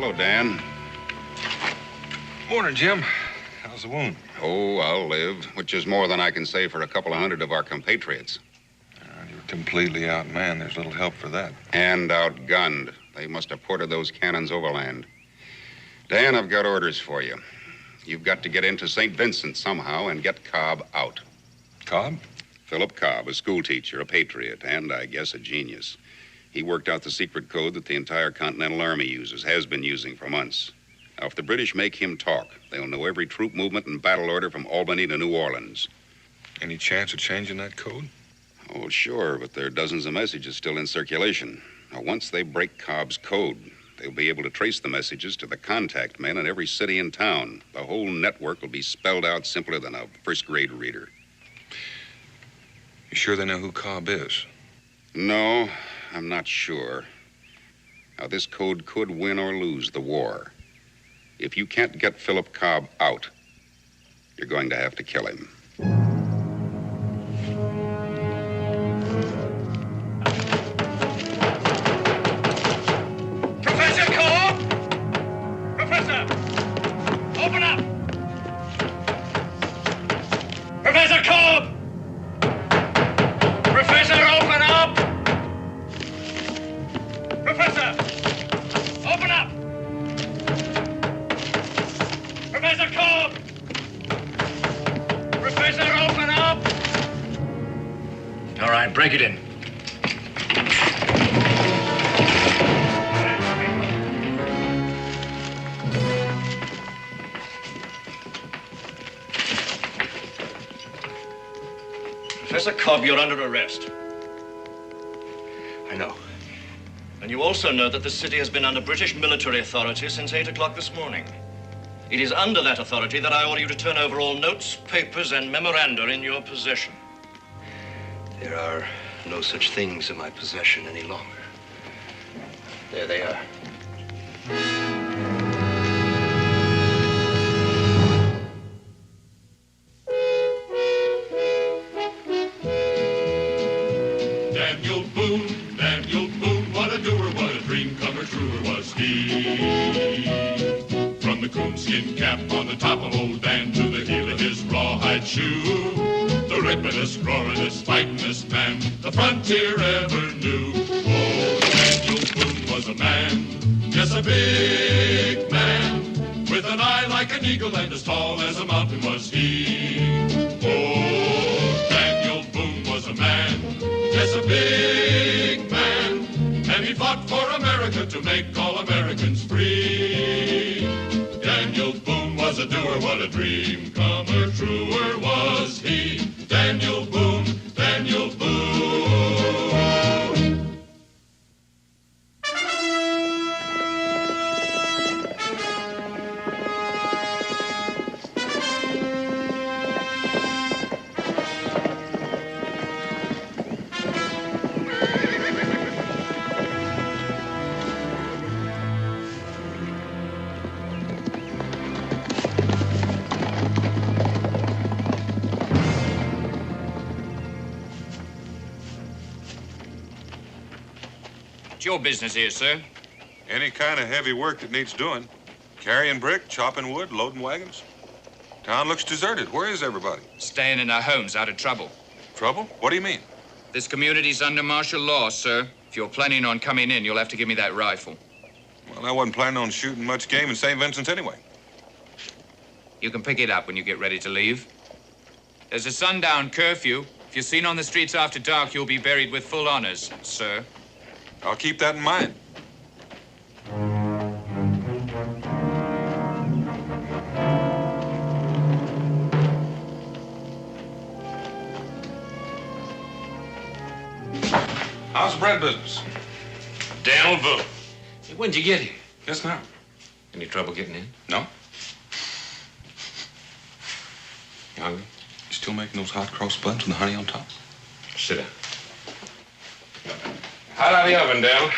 Hello, Dan. Morning, Jim. How's the wound? Oh, I'll live, which is more than I can say for a couple of hundred of our compatriots. You're completely outmanned. There's little help for that. And outgunned. They must have ported those cannons overland. Dan, I've got orders for you. You've got to get into St. Vincent somehow and get Cobb out. Cobb? Philip Cobb, a schoolteacher, a patriot, and I guess a genius. He worked out the secret code that the entire Continental Army uses, has been using for months. Now, if the British make him talk, they'll know every troop movement and battle order from Albany to New Orleans. Any chance of changing that code? Oh, sure, but there are dozens of messages still in circulation. Now, once they break Cobb's code, they'll be able to trace the messages to the contact men in every city and town. The whole network will be spelled out simpler than a first-grade reader. You sure they know who Cobb is? No, I'm not sure. Now, this code could win or lose the war. If you can't get Philip Cobb out, you're going to have to kill him. Professor Cobb! Professor! Open up! Professor Cobb! Professor, open up! Professor! Open up! Professor Cobb! Professor, open up! All right, break it in. Professor Cobb, you're under arrest. I know. And you also know that the city has been under British military authority since 8 o'clock this morning. It is under that authority that I order you to turn over all notes, papers, and memoranda in your possession. There are no such things in my possession any longer. There they are. Daniel Boone, what a doer, what a dream comer, truer was he. From the coonskin cap on the top of old Dan to the heel of his rawhide shoe, the rippin'est, roaring'est, fighting'est man the frontier ever knew. Oh, Daniel Boone was a man, yes, a big man, with an eye like an eagle and as tall as a mountain was he. Oh, Daniel Boone was a man, yes, a big man, and he fought for America to make all Americans free. Daniel Boone was a doer, what a dream comer, truer was he. Daniel Boone, Daniel Boone. What's your business here, sir? Any kind of heavy work that needs doing. Carrying brick, chopping wood, loading wagons. Town looks deserted. Where is everybody? Staying in our homes out of trouble. Trouble? What do you mean? This community's under martial law, sir. If you're planning on coming in, you'll have to give me that rifle. Well, I wasn't planning on shooting much game in St. Vincent anyway. You can pick it up when you get ready to leave. There's a sundown curfew. If you're seen on the streets after dark, you'll be buried with full honors, sir. I'll keep that in mind. How's the bread business? Daniel Boone. Hey, when'd you get here? Just now. Any trouble getting in? No? You hungry? You still making those hot cross buns with the honey on top? Sit down. Hot out of the oven, Dale.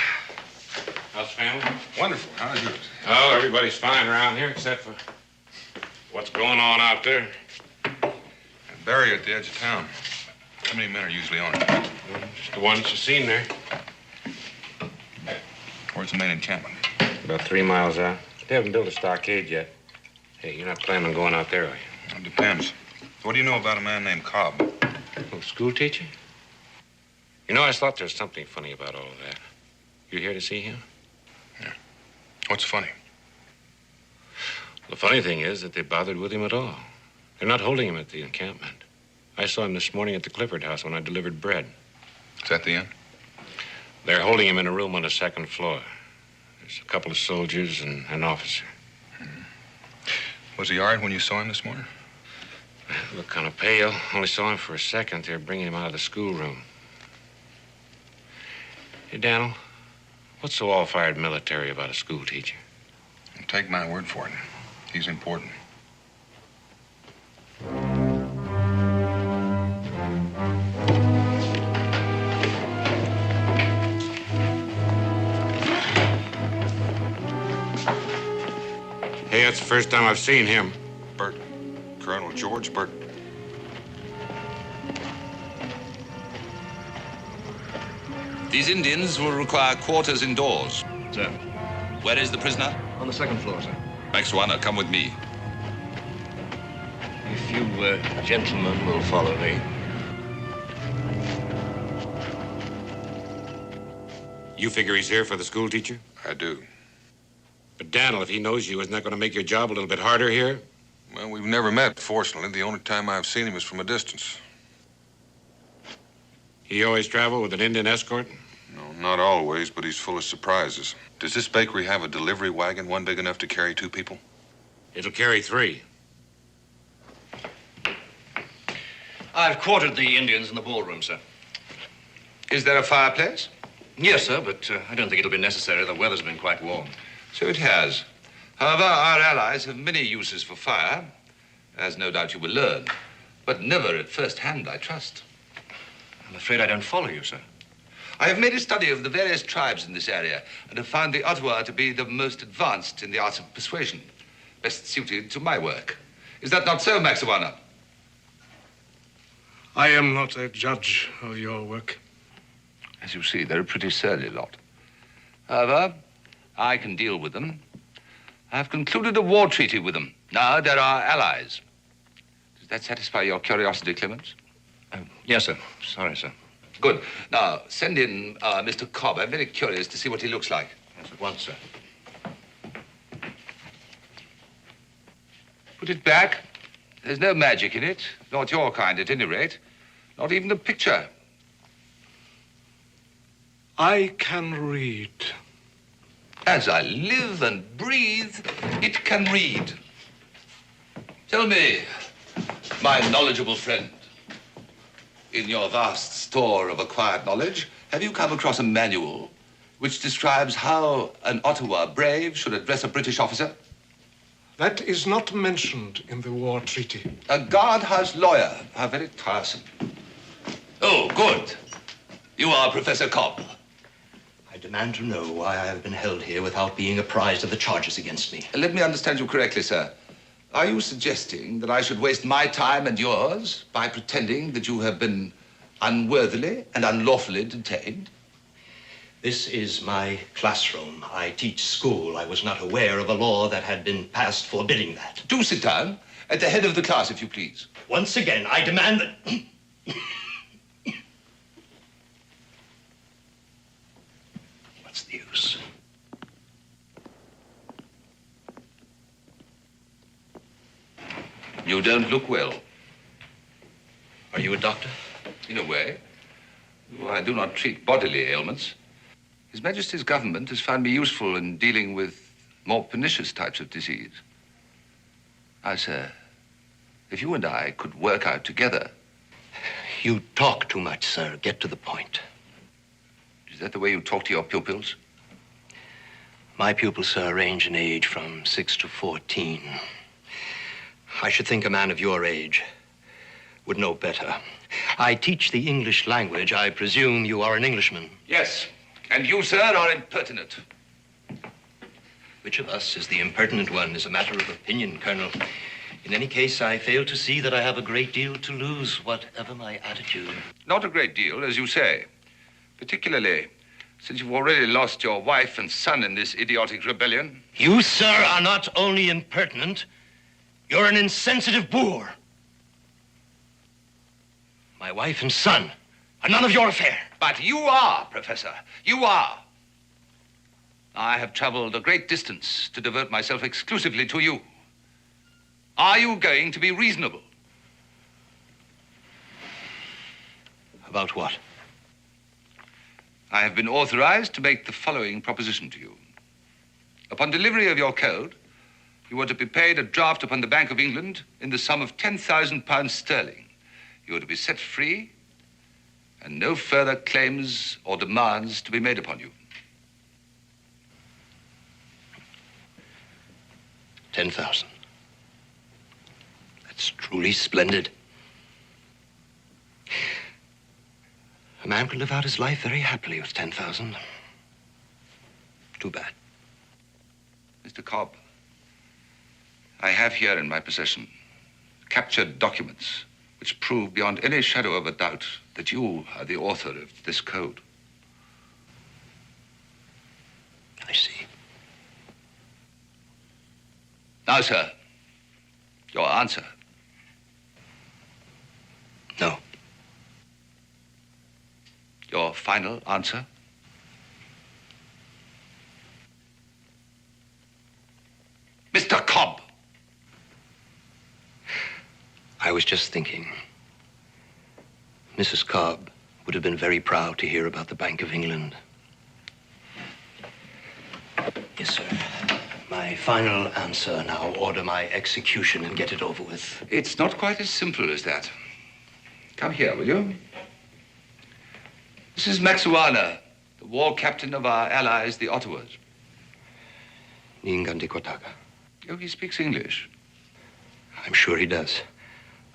How's the family? Wonderful. How's yours? Oh, everybody's fine around here except for what's going on out there. That barrier at the edge of town. How many men are usually on it? Just the ones you seen there. Where's the main encampment? About 3 miles out. They haven't built a stockade yet. Hey, you're not planning on going out there, are you? It depends. What do you know about a man named Cobb? Oh, school teacher? You know, I thought there was something funny about all of that. You here to see him? Yeah. What's funny? The funny thing is that they bothered with him at all. They're not holding him at the encampment. I saw him this morning at the Clifford house when I delivered bread. Is that the end? They're holding him in a room on the 2nd floor. There's a couple of soldiers and an officer. Was he all right when you saw him this morning? Looked kind of pale. Only saw him for a second. They're bringing him out of the schoolroom. Hey, Daniel, what's so all-fired military about a school teacher? Take my word for it. He's important. Hey, that's the first time I've seen him. Bert. Colonel George Bert. These Indians will require quarters indoors. Sir. Where is the prisoner? On the 2nd floor, sir. Maxwana, come with me. If you gentlemen will follow me. You figure he's here for the school teacher? I do. But Daniel, if he knows you, isn't that going to make your job a little bit harder here? Well, we've never met, fortunately. The only time I've seen him is from a distance. He always travel with an Indian escort? No, not always, but he's full of surprises. Does this bakery have a delivery wagon, one big enough to carry 2 people? It'll carry 3. I've quartered the Indians in the ballroom, sir. Is there a fireplace? Yes, sir, but I don't think it'll be necessary. The weather's been quite warm. So it has. However, our allies have many uses for fire, as no doubt you will learn. But never at first hand, I trust. I'm afraid I don't follow you, sir. I have made a study of the various tribes in this area and have found the Ottawa to be the most advanced in the arts of persuasion, best suited to my work. Is that not so, Maxwana? I am not a judge of your work. As you see, they're a pretty surly lot. However, I can deal with them. I've concluded a war treaty with them. Now they're our allies. Does that satisfy your curiosity, Clements? Yes, sir. Sorry, sir. Good. Now, send in Mr. Cobb. I'm very curious to see what he looks like. Yes, at once, sir. Put it back. There's no magic in it. Not your kind, at any rate. Not even a picture. I can read. As I live and breathe, it can read. Tell me, my knowledgeable friend, in your vast store of acquired knowledge, have you come across a manual which describes how an Ottawa brave should address a British officer? That is not mentioned in the war treaty. A guardhouse lawyer. How very tiresome. Oh, good. You are Professor Cobb. I demand to know why I have been held here without being apprised of the charges against me. Let me understand you correctly, sir. Are you suggesting that I should waste my time and yours by pretending that you have been unworthily and unlawfully detained? This is my classroom. I teach school. I was not aware of a law that had been passed forbidding that. Do sit down. At the head of the class, if you please. Once again, I demand that... What's the use? You don't look well. Are you a doctor? In a way. Though I do not treat bodily ailments. His Majesty's government has found me useful in dealing with more pernicious types of disease. Now, sir, if you and I could work out together... You talk too much, sir. Get to the point. Is that the way you talk to your pupils? My pupils, sir, range in age from 6 to 14. I should think a man of your age would know better. I teach the English language. I presume you are an Englishman. Yes. And you, sir, are impertinent. Which of us is the impertinent one is a matter of opinion, Colonel. In any case, I fail to see that I have a great deal to lose, whatever my attitude. Not a great deal, as you say. Particularly Since you've already lost your wife and son in this idiotic rebellion. You, sir, are not only impertinent, you're an insensitive boor. My wife and son are none of your affair. But you are, Professor. You are. I have traveled a great distance to devote myself exclusively to you. Are you going to be reasonable? About what? I have been authorized to make the following proposition to you. Upon delivery of your code, you are to be paid a draft upon the Bank of England in the sum of £10,000 sterling. You are to be set free, and no further claims or demands to be made upon you. 10,000. That's truly splendid. A man could live out his life very happily with 10,000. Too bad. Mr. Cobb, I have here in my possession captured documents which prove beyond any shadow of a doubt that you are the author of this code. I see. Now, sir, your answer. No. Your final answer? Mr. Cobb! I was just thinking. Mrs. Cobb would have been very proud to hear about the Bank of England. Yes, sir. My final answer now. Order my execution and get it over with. It's not quite as simple as that. Come here, will you? This is Maxuana, the war captain of our allies, the Ottawas. Ningandikotaka. Oh, he speaks English. I'm sure he does.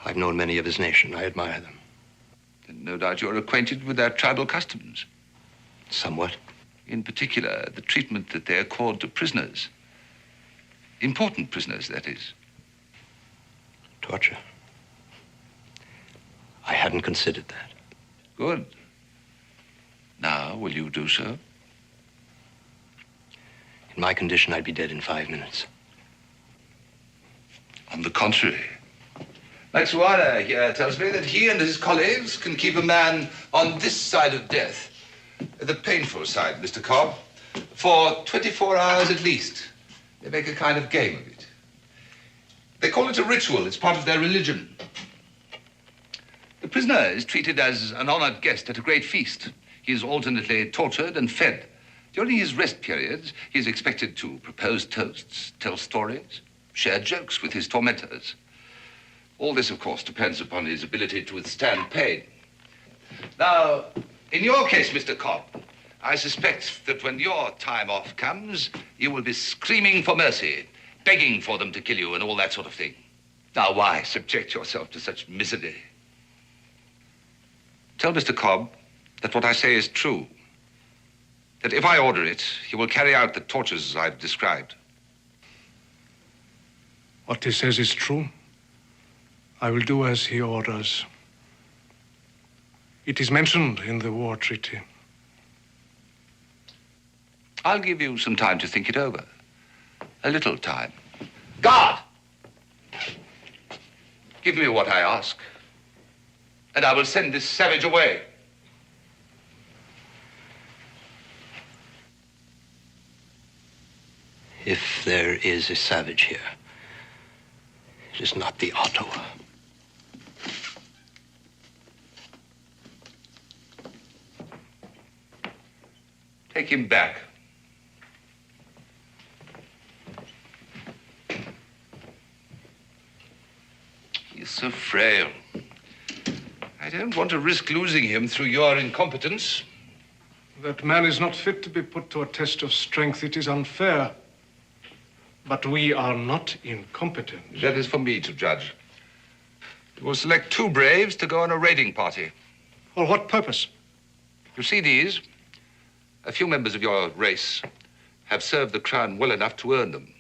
I've known many of his nation. I admire them. And no doubt you're acquainted with their tribal customs. Somewhat. In particular, the treatment that they accord to prisoners. Important prisoners, that is. Torture. I hadn't considered that. Good. Now, will you do so? In my condition, I'd be dead in 5 minutes. On the contrary. Maxuana here tells me that he and his colleagues can keep a man on this side of death, the painful side, Mr. Cobb, for 24 hours at least. They make a kind of game of it. They call it a ritual. It's part of their religion. The prisoner is treated as an honored guest at a great feast. He is alternately tortured and fed. During his rest periods, he is expected to propose toasts, tell stories, share jokes with his tormentors. All this, of course, depends upon his ability to withstand pain. Now, in your case, Mr. Cobb, I suspect that when your time off comes, you will be screaming for mercy, begging for them to kill you and all that sort of thing. Now, why subject yourself to such misery? Tell Mr. Cobb that what I say is true. That if I order it, he will carry out the tortures I've described. What he says is true. I will do as he orders. It is mentioned in the war treaty. I'll give you some time to think it over. A little time. Guard! Give me what I ask, and I will send this savage away. If there is a savage here, it is not the Ottawa. Take him back. He's so frail. I don't want to risk losing him through your incompetence. That man is not fit to be put to a test of strength. It is unfair. But we are not incompetent. That is for me to judge. We'll select 2 braves to go on a raiding party. For what purpose? You see these? A few members of your race have served the crown well enough to earn them.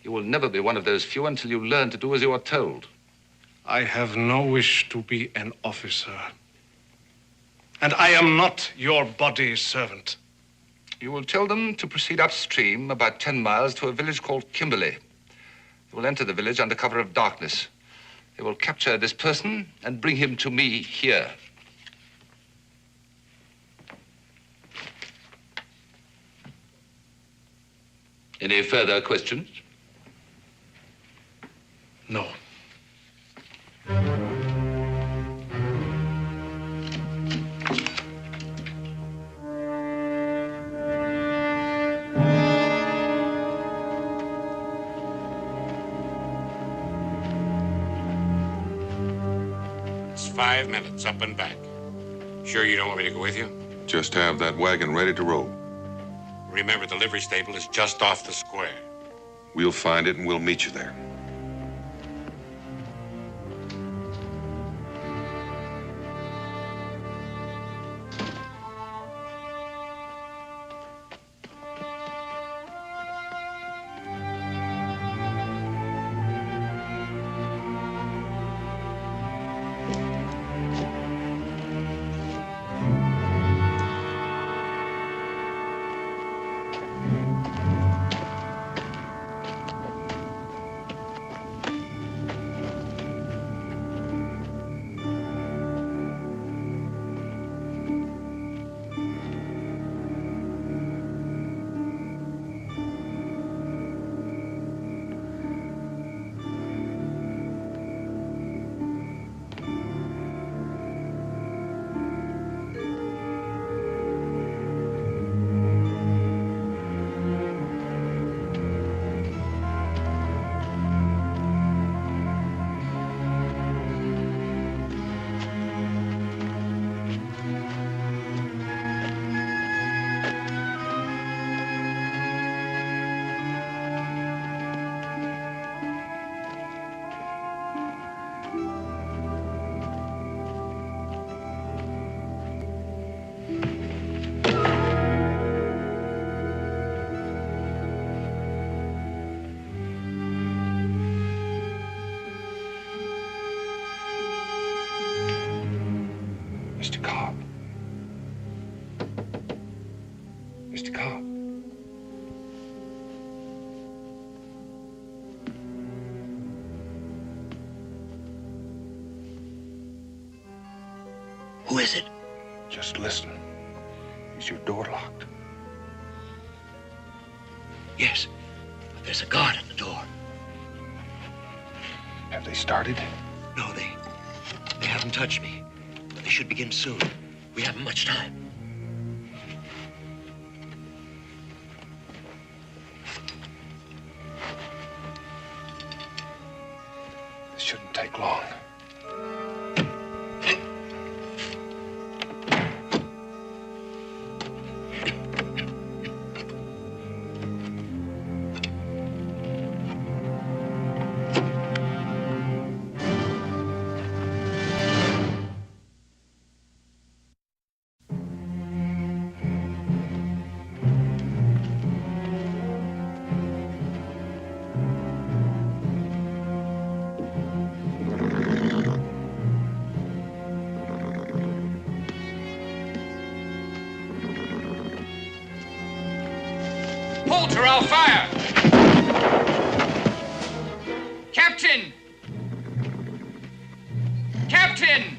You will never be one of those few until you learn to do as you are told. I have no wish to be an officer. And I am not your body servant. You will tell them to proceed upstream about 10 miles to a village called Kimberley. They will enter the village under cover of darkness. They will capture this person and bring him to me here. Any further questions? No. It's 5 minutes up and back. Sure you don't want me to go with you? Just have that wagon ready to roll. Remember, the livery stable is just off the square. We'll find it and we'll meet you there. Who is it? Just listen. Is your door locked? Yes, but there's a guard at the door. Have they started? No, they haven't touched me. But they should begin soon. We haven't much time. This shouldn't take long. Or I'll fire! Captain! Captain!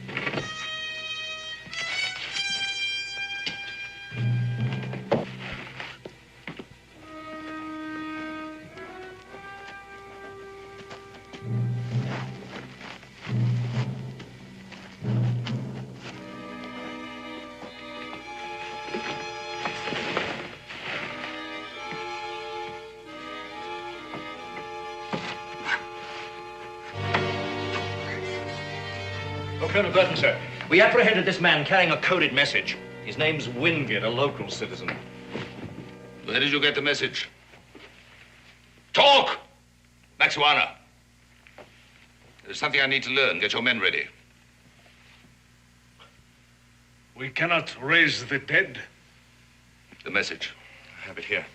Colonel Burton, sir. We apprehended this man carrying a coded message. His name's Wingate, a local citizen. Where did you get the message? Talk! Maxuana. There's something I need to learn. Get your men ready. We cannot raise the dead. The message. I have it here.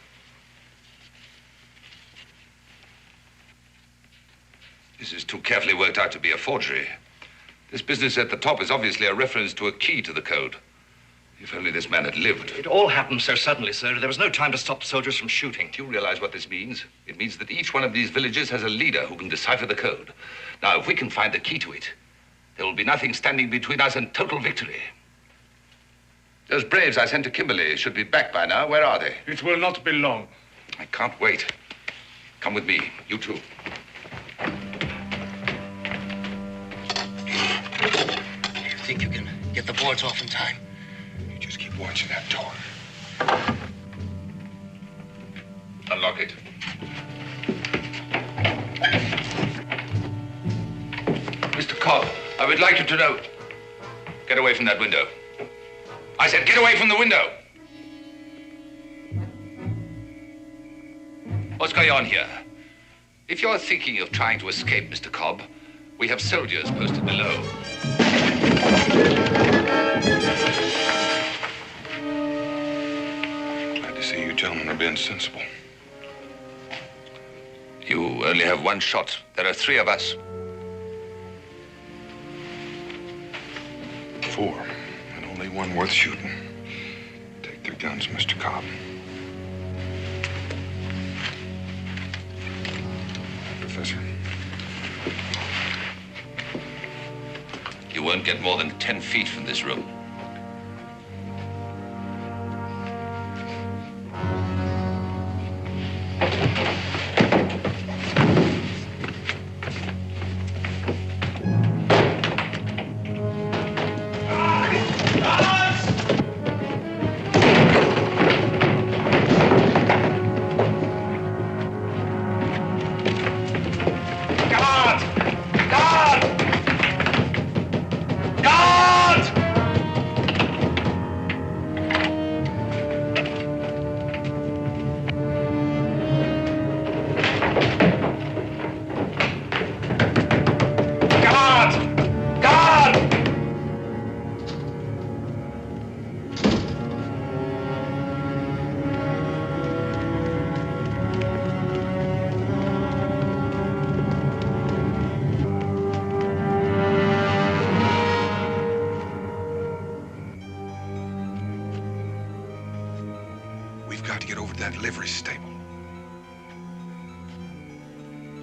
This is too carefully worked out to be a forgery. This business at the top is obviously a reference to a key to the code. If only this man had lived. It all happened so suddenly, sir. There was no time to stop the soldiers from shooting. Do you realize what this means? It means that each one of these villages has a leader who can decipher the code. Now, if we can find the key to it, there will be nothing standing between us and total victory. Those braves I sent to Kimberley should be back by now. Where are they? It will not be long. I can't wait. Come with me, you too. You think you can get the boards off in time? You just keep watching that door. Unlock it. Mr. Cobb, I would like you to know. Get away from that window. I said get away from the window. What's going on here? If you're thinking of trying to escape, Mr. Cobb, we have soldiers posted below. Glad to see you gentlemen are being sensible. You only have one shot. There are 3 of us. 4, and only one worth shooting. Take their guns, Mr. Cobb. Professor. You won't get more than 10 feet from this room.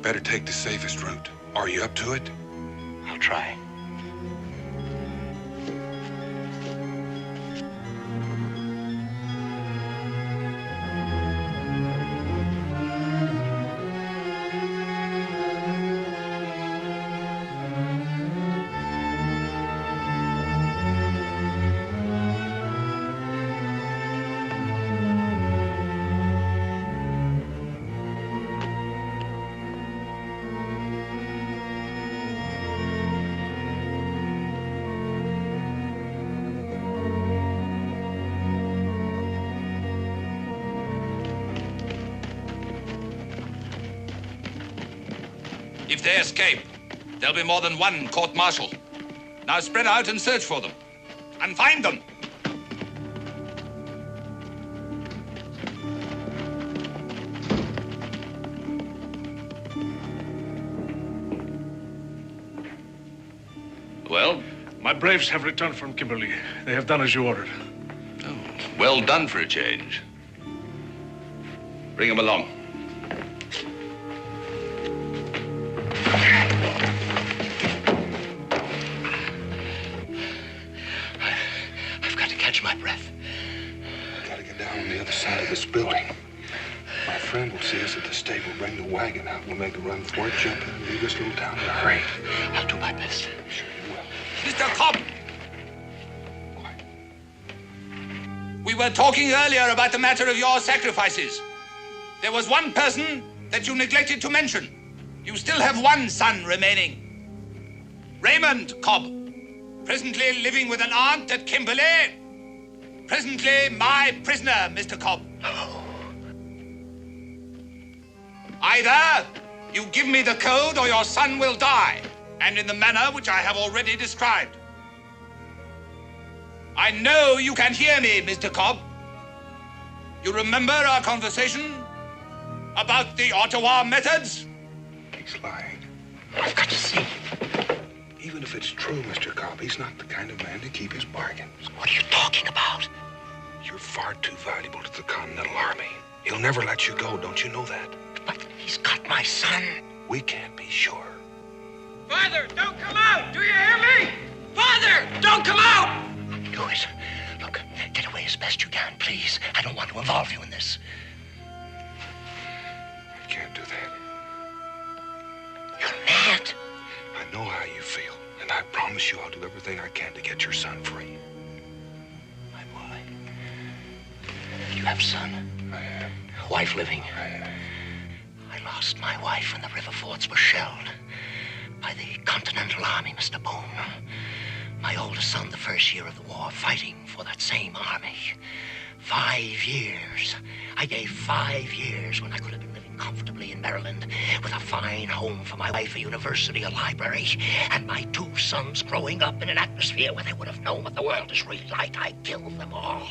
Better take the safest route. Are you up to it? I'll try. If they escape, there'll be more than one court-martial. Now spread out and search for them. And find them. Well? My braves have returned from Kimberley. They have done as you ordered. Oh, well done for a change. Bring them along. My breath. Gotta get down on the other side of this building. My friend will see us at the stable, bring the wagon out. We'll make a run for it, jump in, and leave this little town in a hurry. I'll do my best. Sure you will. Mr. Cobb! We were talking earlier about the matter of your sacrifices. There was one person that you neglected to mention. You still have one son remaining. Raymond Cobb, presently living with an aunt at Kimberley. Presently my prisoner, Mr. Cobb. Either you give me the code or your son will die, and in the manner which I have already described. I know you can hear me, Mr. Cobb. You remember our conversation about the Ottawa methods? He's lying. I've got to see. Even if it's true, Mr. Cobb, he's not the kind of man to keep his bargains. What are you talking about? You're far too valuable to the Continental Army. He'll never let you go, don't you know that? But he's got my son. We can't be sure. Father, don't come out! Do you hear me? Father, don't come out! Do it. Look, get away as best you can, please. I don't want to involve you in this. I can't do that. You're mad. I know how you feel, and I promise you I'll do everything I can to get your son free. My boy. You have a son? I have. Wife living? I have. I lost my wife when the river forts were shelled by the Continental Army, Mr. Boone. My oldest son, the first year of the war, fighting for that same army. 5 years. I gave 5 years when I could have been living comfortably in Maryland with a fine home for my wife, a university, a library, and my 2 sons growing up in an atmosphere where they would have known what the world is really like. I killed them all.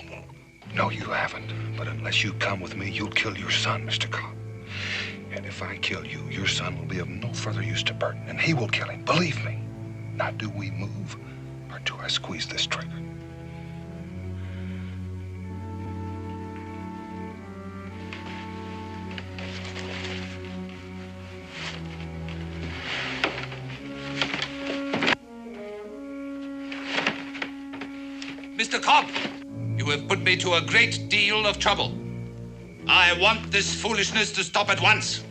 No, you haven't. But unless you come with me, you'll kill your son, Mr. Cobb. And if I kill you, your son will be of no further use to Burton, and he will kill him. Believe me. Now, do we move, or do I squeeze this trigger? Mr. Cobb, you have put me to a great deal of trouble. I want this foolishness to stop at once.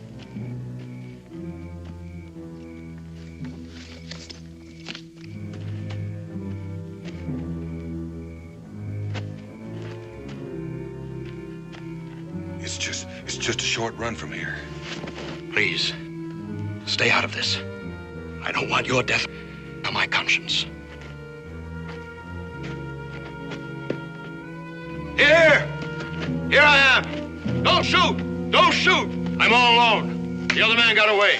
It's just a short run from here. Please, stay out of this. I don't want your death on my conscience. Here! Here I am! Don't shoot! Don't shoot! I'm all alone. The other man got away.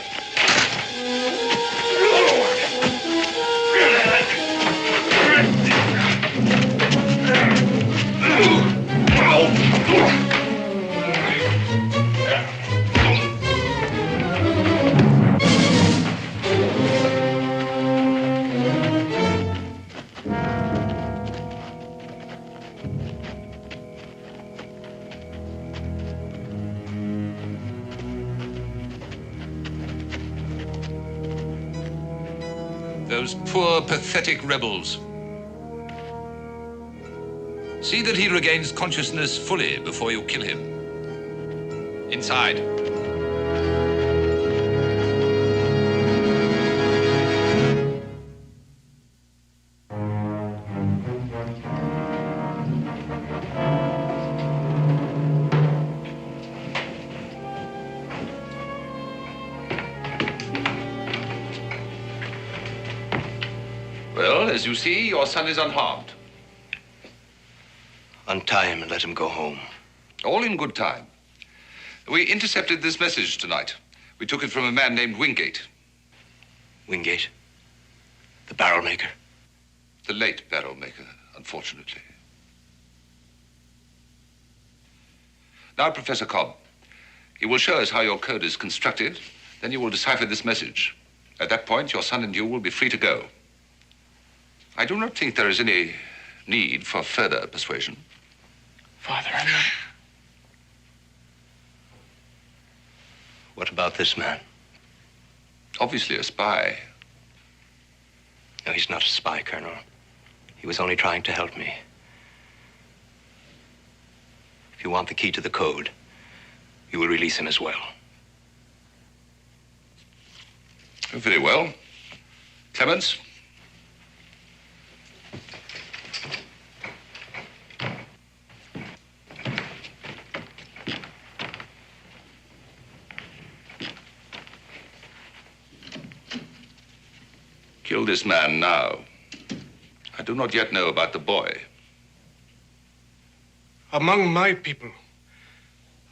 Those poor, pathetic rebels. See that he regains consciousness fully before you kill him. Inside. Well, as you see, your son is unharmed. Untie him and let him go home. All in good time. We intercepted this message tonight. We took it from a man named Wingate. Wingate? The barrel maker? The late barrel maker, unfortunately. Now, Professor Cobb, you will show us how your code is constructed. Then you will decipher this message. At that point, your son and you will be free to go. I do not think there is any need for further persuasion. Father, I'm not... What about this man? Obviously a spy. No, he's not a spy, Colonel. He was only trying to help me. If you want the key to the code, you will release him as well. Very well. Clements? Kill this man now. I do not yet know about the boy. Among my people,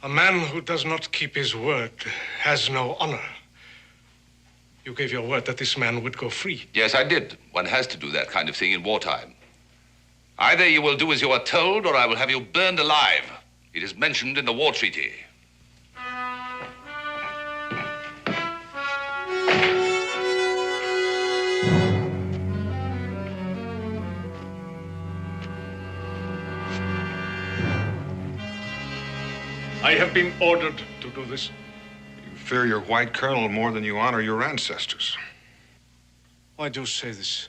a man who does not keep his word has no honor. You gave your word that this man would go free. Yes, I did. One has to do that kind of thing in wartime. Either you will do as you are told, or I will have you burned alive. It is mentioned in the war treaty. I have been ordered to do this. You fear your white colonel more than you honor your ancestors. Why do you say this?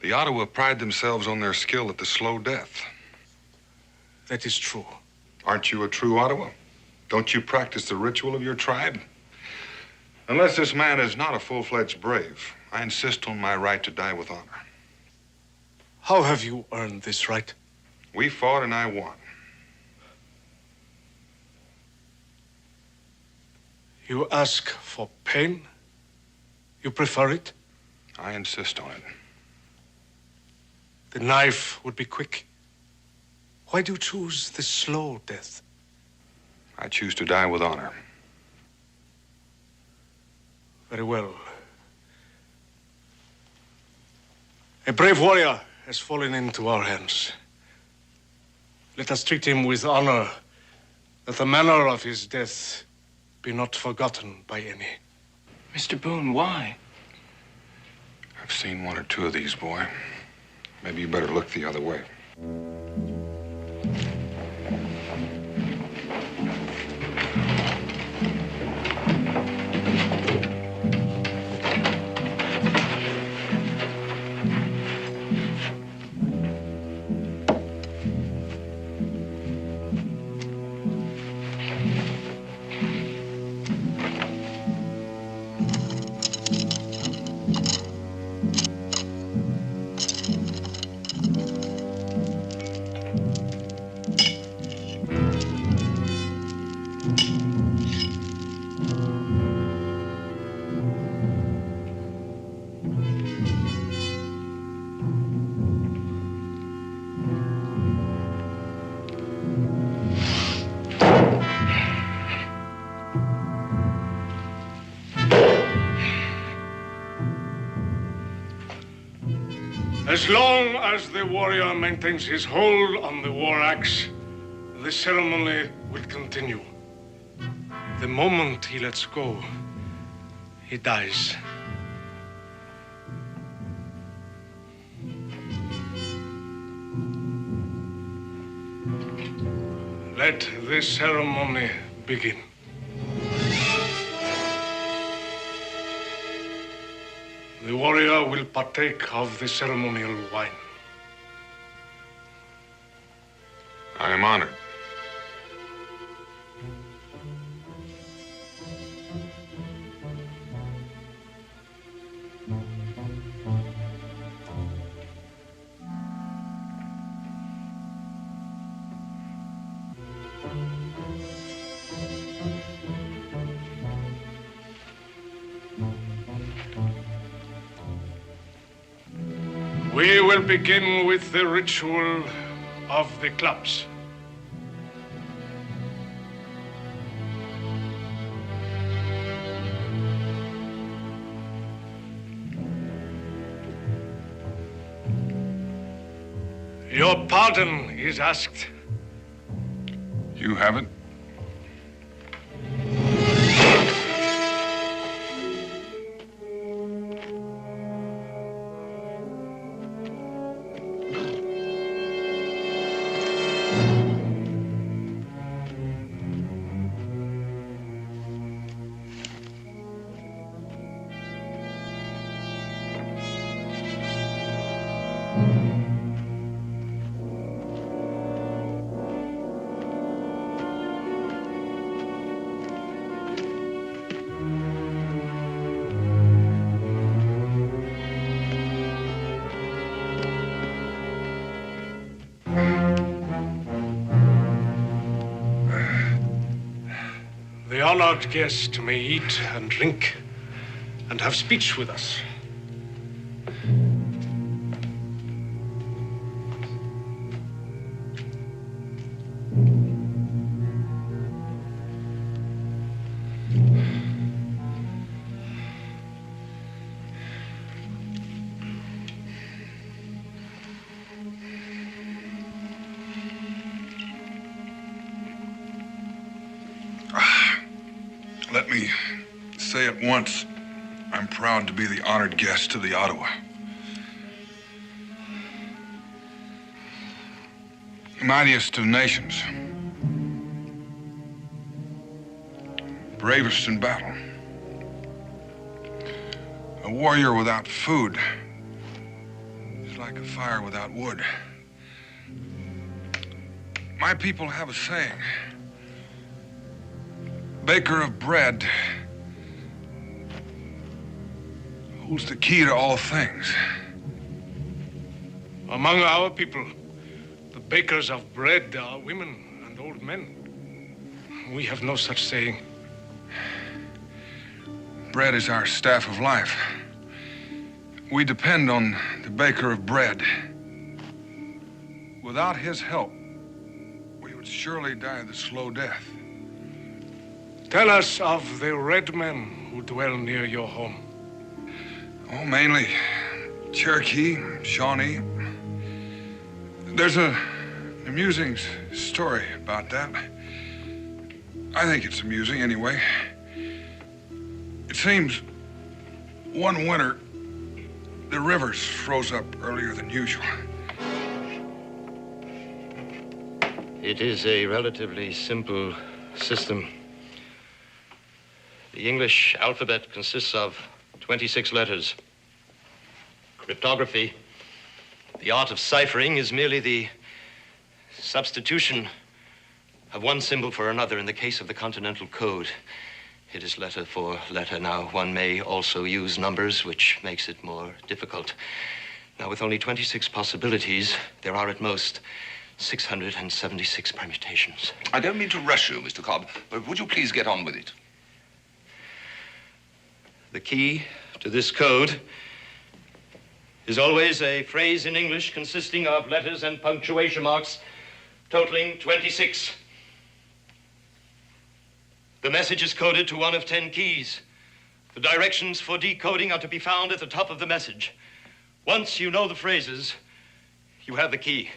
The Ottawa pride themselves on their skill at the slow death. That is true. Aren't you a true Ottawa? Don't you practice the ritual of your tribe? Unless this man is not a full-fledged brave, I insist on my right to die with honor. How have you earned this right? We fought and I won. You ask for pain? You prefer it? I insist on it. The knife would be quick. Why do you choose the slow death? I choose to die with honor. Very well. A brave warrior has fallen into our hands. Let us treat him with honor, that the manner of his death be not forgotten by any. Mr. Boone, why? I've seen one or two of these, boy. Maybe you better look the other way. As long as the warrior maintains his hold on the war axe, the ceremony will continue. The moment he lets go, he dies. Let the ceremony begin. The warrior will partake of the ceremonial wine. I am honored. We will begin with the ritual of the clubs. Your pardon is asked. You have it? The honored guest may eat and drink and have speech with us. Let me say at once, I'm proud to be the honored guest to the Ottawa. Mightiest of nations, bravest in battle. A warrior without food is like a fire without wood. My people have a saying, baker of bread holds the key to all things. Among our people, the bakers of bread are women and old men. We have no such saying. Bread is our staff of life. We depend on the baker of bread. Without his help, we would surely die the slow death. Tell us of the red men who dwell near your home. Oh, mainly Cherokee, Shawnee. There's an amusing story about that. I think it's amusing anyway. It seems one winter, the rivers froze up earlier than usual. It is a relatively simple system. The English alphabet consists of 26 letters. Cryptography, the art of ciphering, is merely the substitution of one symbol for another. In the case of the Continental Code, it is letter for letter. Now, one may also use numbers, which makes it more difficult. Now, with only 26 possibilities, there are at most 676 permutations. I don't mean to rush you, Mr. Cobb, but would you please get on with it? The key to this code is always a phrase in English consisting of letters and punctuation marks totaling 26. The message is coded to one of 10 keys. The directions for decoding are to be found at the top of the message. Once you know the phrases, you have the key.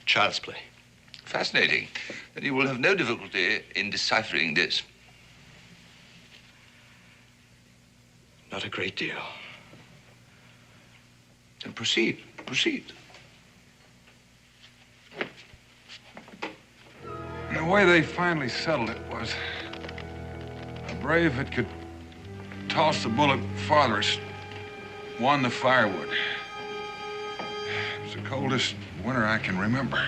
Child's play. Fascinating. Then you will have no difficulty in deciphering this. Not a great deal. Then proceed. Proceed. And the way they finally settled it was a brave that could toss the bullet farthest won the firewood. It was the coldest winter I can remember.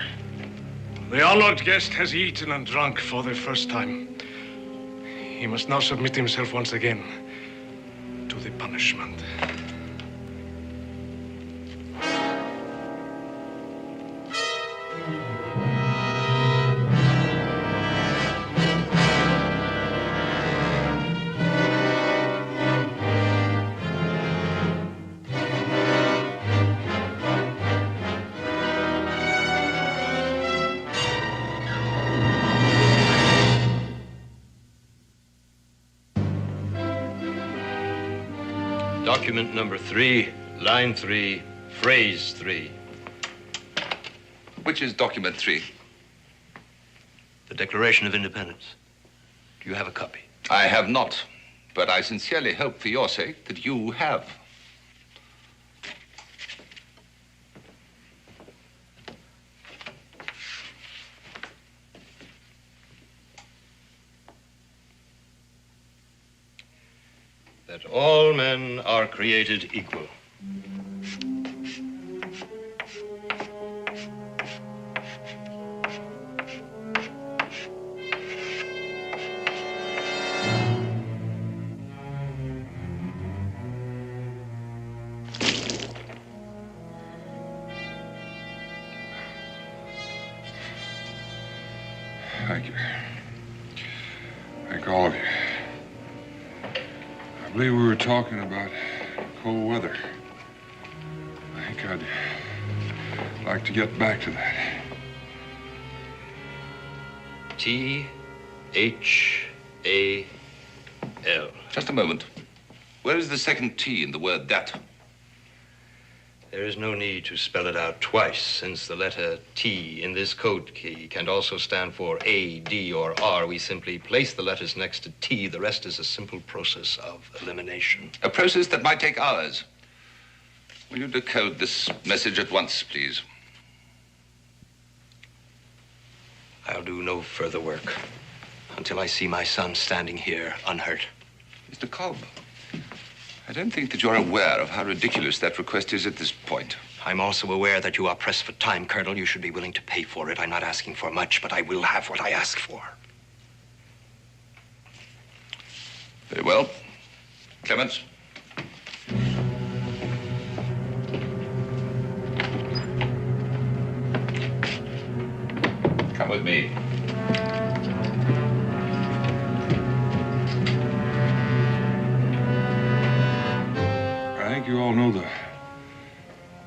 The honored guest has eaten and drunk for the first time. He must now submit himself once again to the punishment. Document number 3, line 3, phrase 3. Which is document 3? The Declaration of Independence. Do you have a copy? I have not, but I sincerely hope for your sake that you have. That all men are created equal. Thank you. Thank all of you. I believe we were talking about cold weather. I think I'd like to get back to that. T-H-A-L. Just a moment. Where is the second T in the word that? There is no need to spell it out twice, since the letter T in this code key can also stand for A, D, or R. We simply place the letters next to T. The rest is a simple process of elimination. A process that might take hours. Will you decode this message at once, please? I'll do no further work. until I see my son standing here unhurt. Mr. Cobb, I don't think that you're aware of how ridiculous that request is at this point. I'm also aware that you are pressed for time, Colonel. You should be willing to pay for it. I'm not asking for much, but I will have what I ask for. Very well. Clements. Come with me. I think you all know the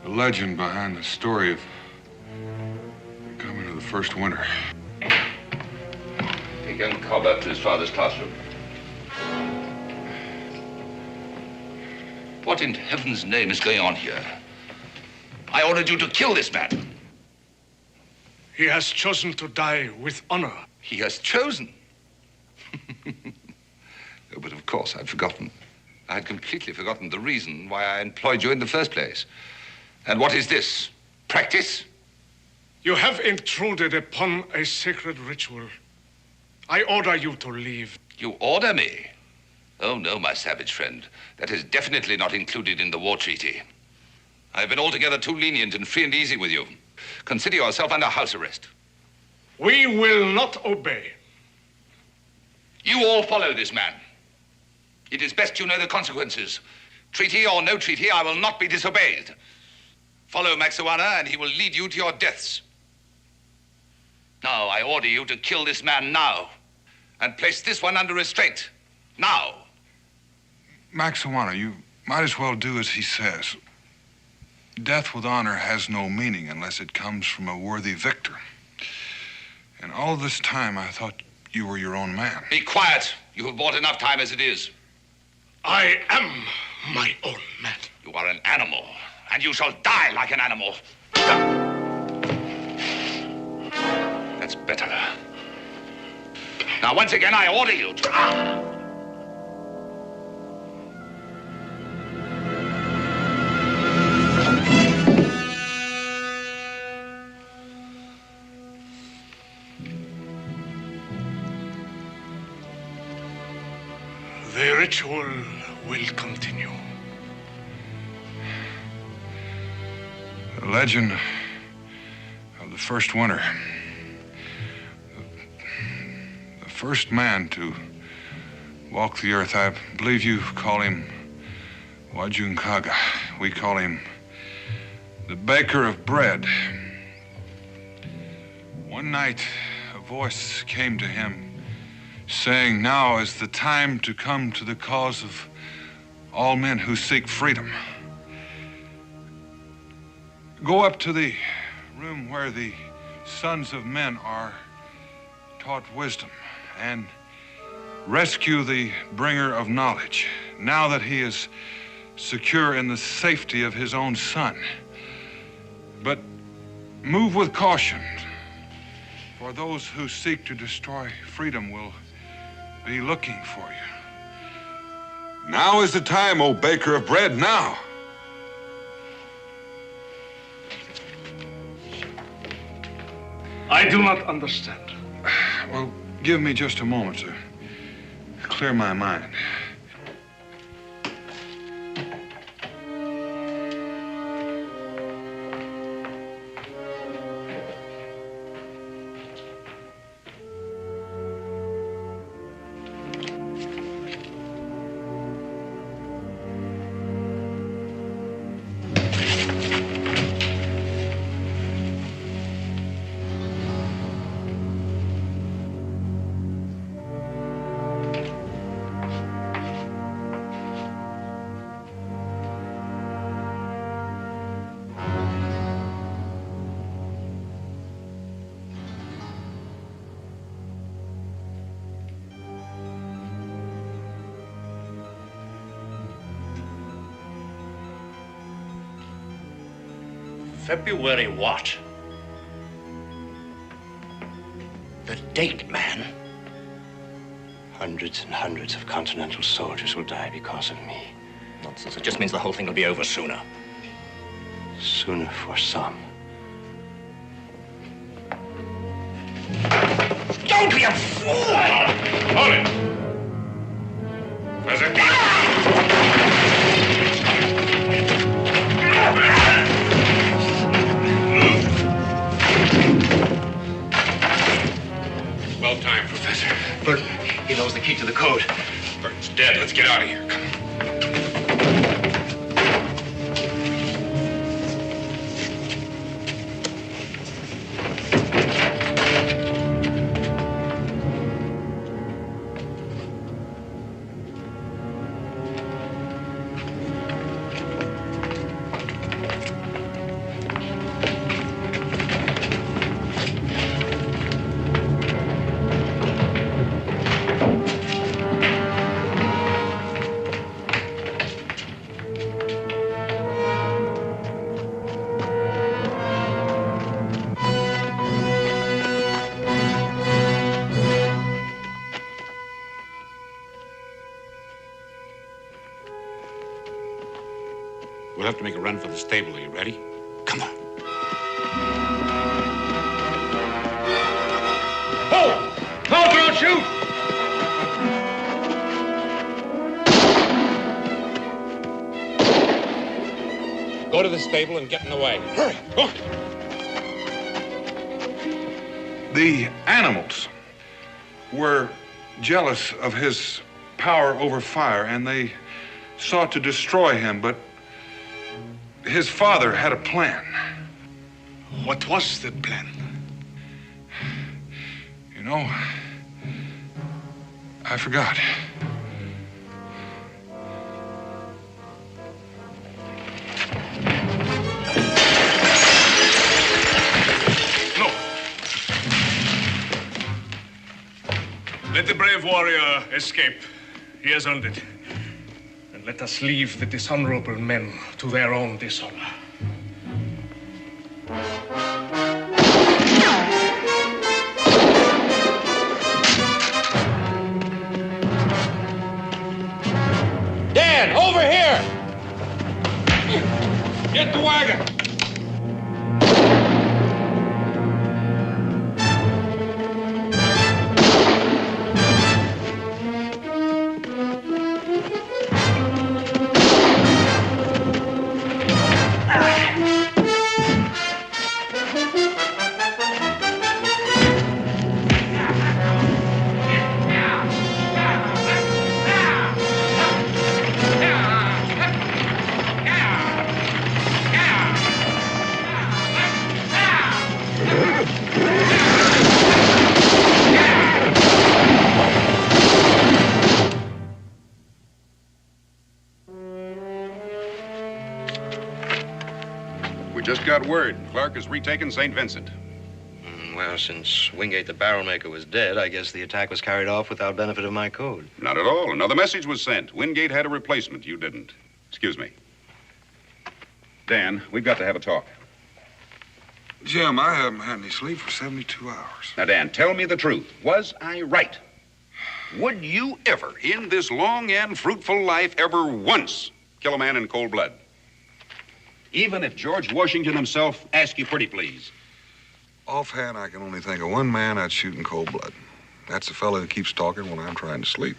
legend behind the story of the coming of the first winter. Take young Cobb up to his father's classroom. What in heaven's name is going on here? I ordered you to kill this man. He has chosen to die with honor. He has chosen? Oh, but of course, I'd forgotten. I had completely forgotten the reason why I employed you in the first place. And what is this? Practice? You have intruded upon a sacred ritual. I order you to leave. You order me? Oh, no, my savage friend. That is definitely not included in the war treaty. I've been altogether too lenient and free and easy with you. Consider yourself under house arrest. We will not obey. You all follow this man. It is best you know the consequences. Treaty or no treaty, I will not be disobeyed. Follow Maxuana, and he will lead you to your deaths. Now, I order you to kill this man now, and place this one under restraint. Now. Maxuana, you might as well do as he says. Death with honor has no meaning unless it comes from a worthy victor. And all this time, I thought you were your own man. Be quiet. You have bought enough time as it is. I am my own man. You are an animal, and you shall die like an animal. That's better. Now, once again, I order you to... The ritual will continue. The legend of the first winter. The first man to walk the earth. I believe you call him Wajunkaga. We call him the baker of bread. One night, a voice came to him saying, now is the time to come to the cause of all men who seek freedom. Go up to the room where the sons of men are taught wisdom and rescue the bringer of knowledge, now that he is secure in the safety of his own son. But move with caution, for those who seek to destroy freedom will be looking for you. Now is the time, O baker of bread, now. I do not understand. Well, give me just a moment to clear my mind. February what? The date, man. Hundreds and hundreds of Continental soldiers will die because of me. Nonsense. It just means the whole thing will be over sooner. Sooner for some. Don't be a fool! Hold it! Professor? Well timed, Professor. Burton, he knows the key to the code. Burton's dead. Let's get out of here. Come on. We'll have to make a run for the stable. Are you ready? Come on. Hold! No, don't shoot! Go to the stable and get in the wagon. Hurry. Go on. The animals were jealous of his power over fire, and they sought to destroy him, but his father had a plan. What was the plan? You know, I forgot. No. Let the brave warrior escape. He has earned it. And let us leave the dishonorable men to their own dishonor. Dan, over here! Get the wagon! Just got word. Clark has retaken St. Vincent. Well, since Wingate the barrel maker was dead, I guess the attack was carried off without benefit of my code. Not at all. Another message was sent. Wingate had a replacement. You didn't. Excuse me. Dan, we've got to have a talk. Jim, I haven't had any sleep for 72 hours. Now, Dan, tell me the truth. Was I right? Would you ever, in this long and fruitful life, ever once kill a man in cold blood? Even if George Washington himself asked you pretty please. Offhand, I can only think of one man I'd shoot in cold blood. That's the fellow who keeps talking when I'm trying to sleep.